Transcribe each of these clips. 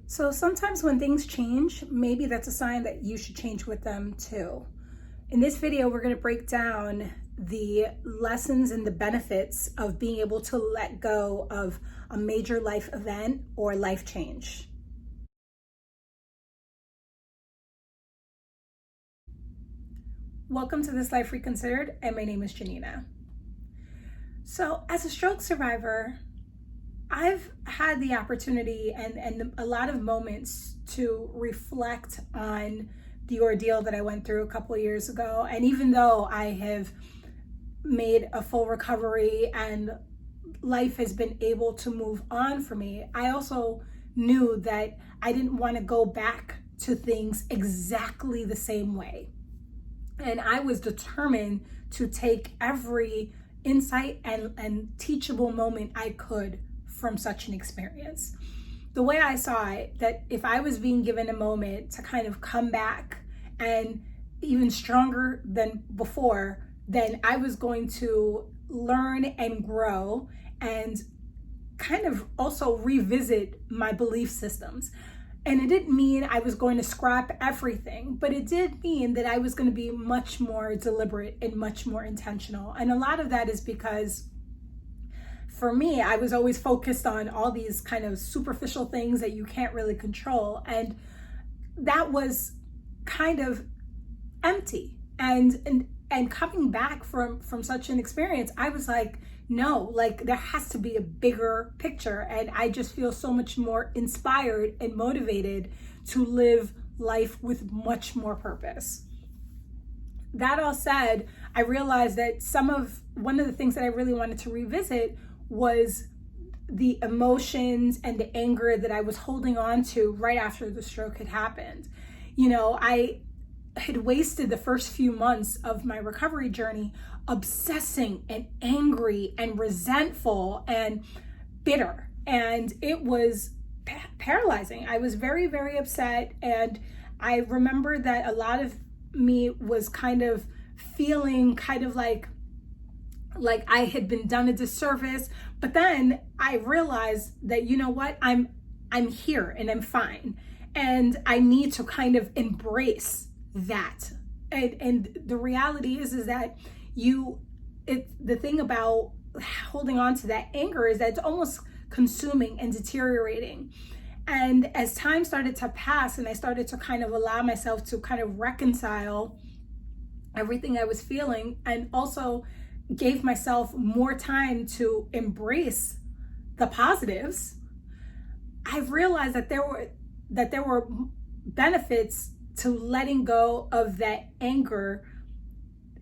So sometimes when things change, maybe that's a sign that you should change with them too. In this video, we're going to break down the lessons and the benefits of being able to let go of a major life event or life change. Welcome to This Life Reconsidered, and my name is Jenina. So as a stroke survivor, I've had the opportunity and a lot of moments to reflect on the ordeal that I went through a couple of years ago. And even though I have made a full recovery and life has been able to move on for me, I also knew that I didn't want to go back to things exactly the same way. And I was determined to take every insight and teachable moment I could from such an experience. The way I saw it, that if I was being given a moment to kind of come back and even stronger than before, then I was going to learn and grow and kind of also revisit my belief systems. And it didn't mean I was going to scrap everything, but it did mean that I was going to be much more deliberate and much more intentional. And a lot of that is because for me, I was always focused on all these kind of superficial things that you can't really control. And that was kind of empty. And coming back from such an experience, I was like, no, like there has to be a bigger picture. And I just feel so much more inspired and motivated to live life with much more purpose. That all said, I realized that one of the things that I really wanted to revisit was the emotions and the anger that I was holding on to right after the stroke had happened. You know, I had wasted the first few months of my recovery journey obsessing and angry and resentful and bitter. And it was paralyzing. I was very, very upset. And I remember that a lot of me was kind of feeling kind of like I had been done a disservice. But then I realized that, you know what, I'm here and I'm fine. And I need to kind of embrace that. And the reality is that the thing about holding on to that anger is that it's almost consuming and deteriorating. And as time started to pass and I started to kind of allow myself to kind of reconcile everything I was feeling, and also gave myself more time to embrace the positives, I've realized that there were benefits to letting go of that anger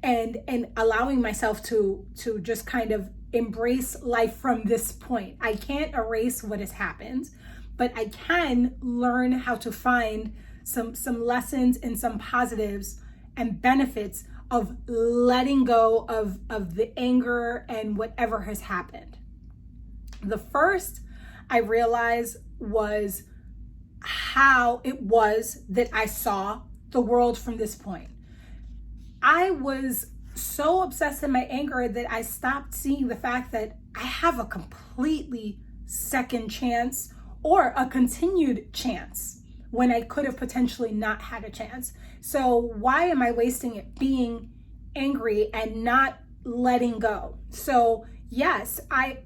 and allowing myself to just kind of embrace life from this point. I can't erase what has happened, but I can learn how to find some lessons and some positives and benefits of letting go of the anger and whatever has happened. The first I realized was how it was that I saw the world from this point. I was so obsessed in my anger that I stopped seeing the fact that I have a completely second chance or a continued chance when I could have potentially not had a chance. So why am I wasting it being angry and not letting go? So yes, I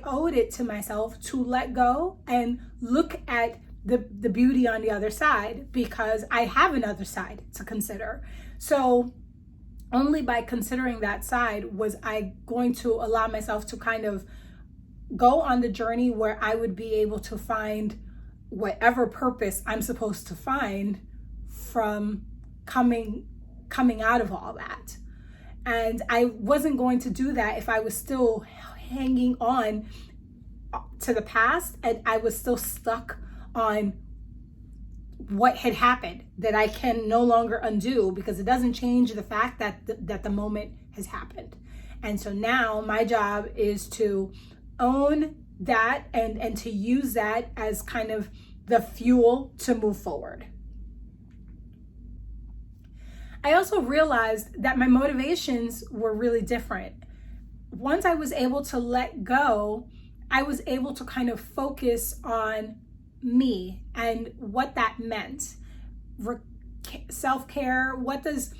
owed it to myself to let go and look at the beauty on the other side, because I have another side to consider. So only by considering that side was I going to allow myself to kind of go on the journey where I would be able to find whatever purpose I'm supposed to find from coming out of all that. And I wasn't going to do that if I was still hanging on to the past and I was still stuck on what had happened that I can no longer undo, because it doesn't change the fact that the moment has happened. And so now my job is to own that and to use that as kind of the fuel to move forward. I also realized that my motivations were really different. Once I was able to let go, I was able to kind of focus on me and what that meant. Self-care, what does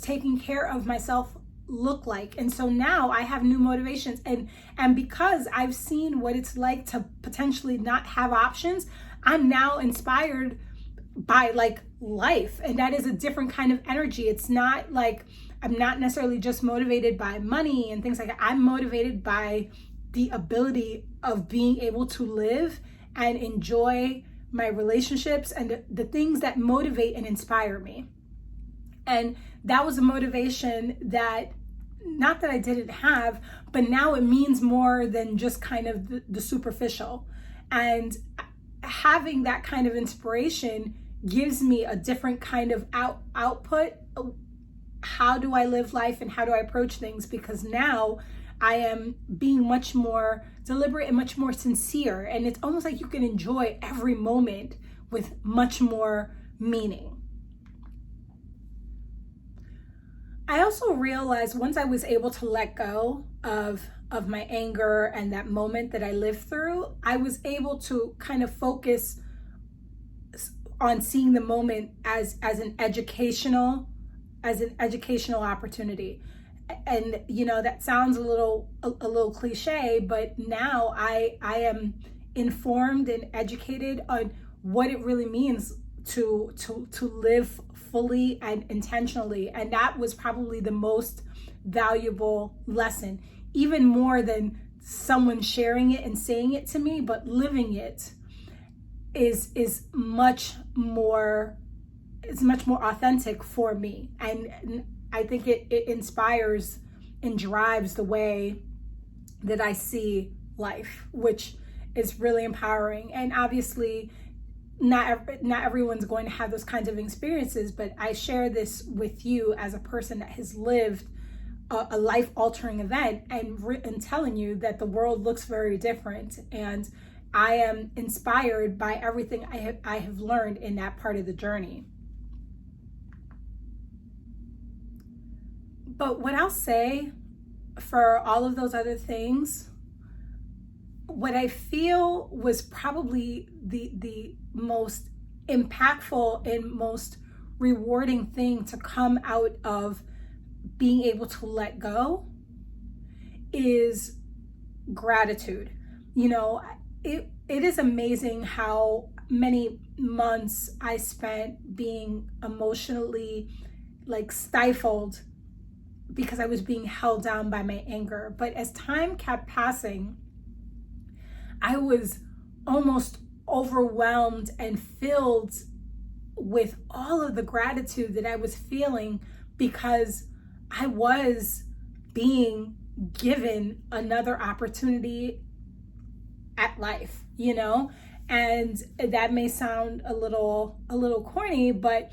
taking care of myself look like? And so now I have new motivations, and because I've seen what it's like to potentially not have options, I'm now inspired by like life, and that is a different kind of energy. It's not like I'm not necessarily just motivated by money and things like that. I'm motivated by the ability of being able to live and enjoy my relationships and the things that motivate and inspire me. And that was a motivation that, not that I didn't have, but now it means more than just kind of the superficial. And having that kind of inspiration gives me a different kind of output. How do I live life and how do I approach things? Because now I am being much more deliberate and much more sincere. And it's almost like you can enjoy every moment with much more meaning. I also realized once I was able to let go of my anger and that moment that I lived through, I was able to kind of focus on seeing the moment as an educational opportunity. And that sounds a little cliche, but now I am informed and educated on what it really means to live fully and intentionally. And that was probably the most valuable lesson, even more than someone sharing it and saying it to me, but living it is much more authentic for me. And I think it inspires and drives the way that I see life, which is really empowering. And obviously not everyone's going to have those kinds of experiences, but I share this with you as a person that has lived a life-altering event and telling you that the world looks very different. And I am inspired by everything I have learned in that part of the journey. But what I'll say for all of those other things, what I feel was probably the most impactful and most rewarding thing to come out of being able to let go is gratitude. It is amazing how many months I spent being emotionally stifled because I was being held down by my anger. But as time kept passing, I was almost overwhelmed and filled with all of the gratitude that I was feeling because I was being given another opportunity at life, and that may sound a little corny, but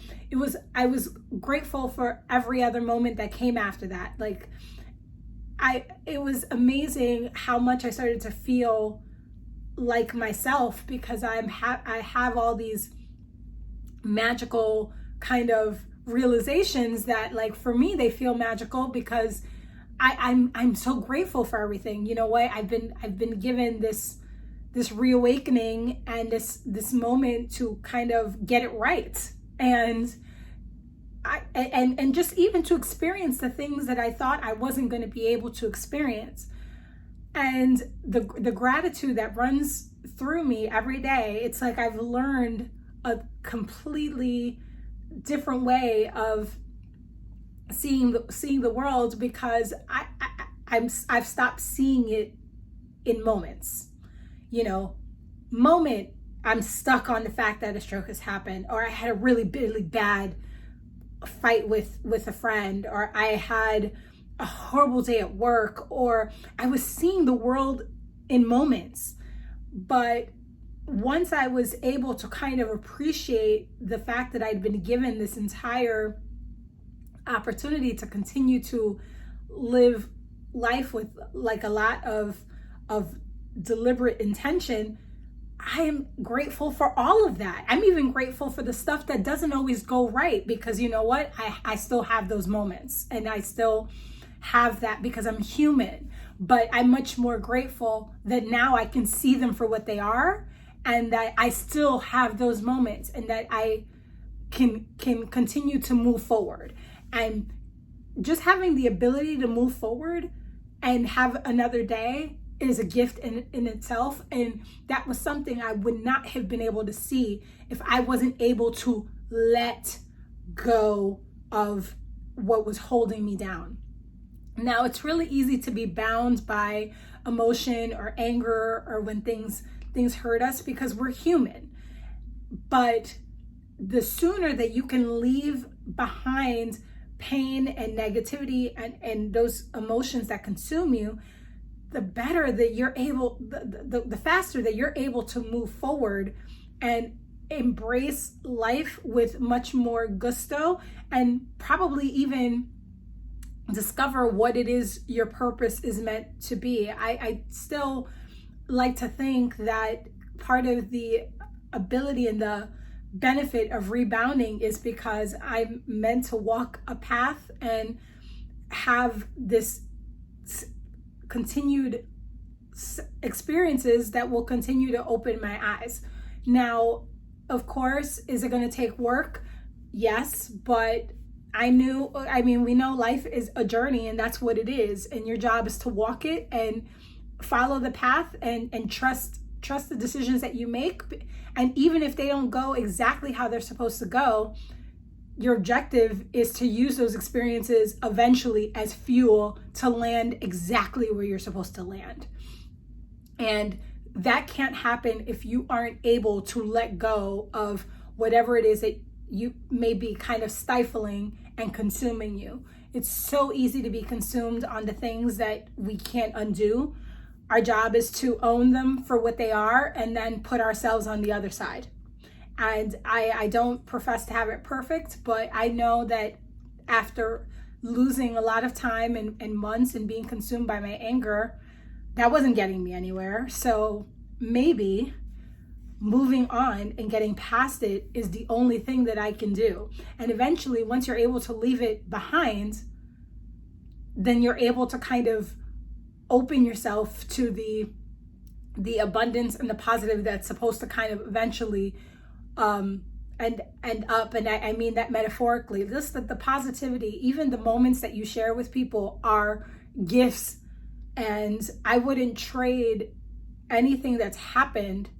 I was grateful for every other moment that came after that. It was amazing how much I started to feel like myself, because I have all these magical kind of realizations that, for me, they feel magical because I'm so grateful for everything. You know what? I've been given this reawakening and this moment to kind of get it right, and just even to experience the things that I thought I wasn't going to be able to experience. And the gratitude that runs through me every day, it's like I've learned a completely different way of seeing the world, because I've stopped seeing it in moments. Moment I'm stuck on the fact that a stroke has happened, or I had a really bad fight with a friend, or I had a horrible day at work, or I was seeing the world in moments. But once I was able to kind of appreciate the fact that I'd been given this entire opportunity to continue to live life with a lot of deliberate intention, I am grateful for all of that. I'm even grateful for the stuff that doesn't always go right, because you know what? I still have those moments, and I still have that because I'm human. But I'm much more grateful that now I can see them for what they are, and that I still have those moments, and that I can continue to move forward. And just having the ability to move forward and have another day is a gift in itself. And that was something I would not have been able to see if I wasn't able to let go of what was holding me down. Now, it's really easy to be bound by emotion or anger, or when things hurt us, because we're human. But the sooner that you can leave behind pain and negativity and those emotions that consume you, the better that you're able, the faster that you're able to move forward and embrace life with much more gusto, and probably even discover what it is your purpose is meant to be. I still like to think that part of the ability and the benefit of rebounding is because I'm meant to walk a path and have this continued experiences that will continue to open my eyes. Now, of course, is it going to take work? Yes, but we know life is a journey, and that's what it is. And your job is to walk it and follow the path and trust the decisions that you make. And even if they don't go exactly how they're supposed to go, your objective is to use those experiences eventually as fuel to land exactly where you're supposed to land. And that can't happen if you aren't able to let go of whatever it is that you may be kind of stifling and consuming you. It's so easy to be consumed on the things that we can't undo. Our job is to own them for what they are and then put ourselves on the other side. And I don't profess to have it perfect, but I know that after losing a lot of time and months and being consumed by my anger, that wasn't getting me anywhere. So maybe moving on and getting past it is the only thing that I can do. And eventually, once you're able to leave it behind, then you're able to kind of open yourself to the abundance and the positive that's supposed to kind of eventually end up. And I mean that metaphorically. That the positivity, even the moments that you share with people, are gifts. And I wouldn't trade anything that's happened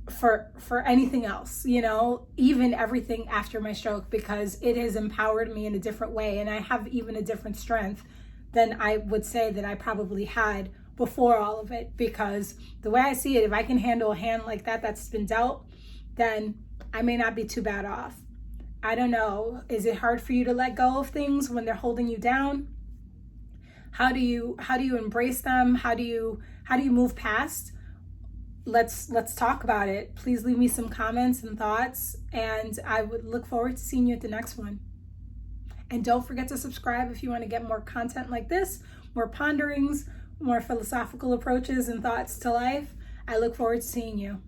for anything else, even everything after my stroke, because it has empowered me in a different way. And I have even a different strength than I would say that I probably had before all of it. Because the way I see it, if I can handle a hand like that's been dealt, then I may not be too bad off. I don't know. Is it hard for you to let go of things when they're holding you down? How do you embrace them? How do you move past? Let's talk about it. Please leave me some comments and thoughts, and I would look forward to seeing you at the next one. And don't forget to subscribe if you want to get more content like this, more ponderings, more philosophical approaches and thoughts to life. I look forward to seeing you.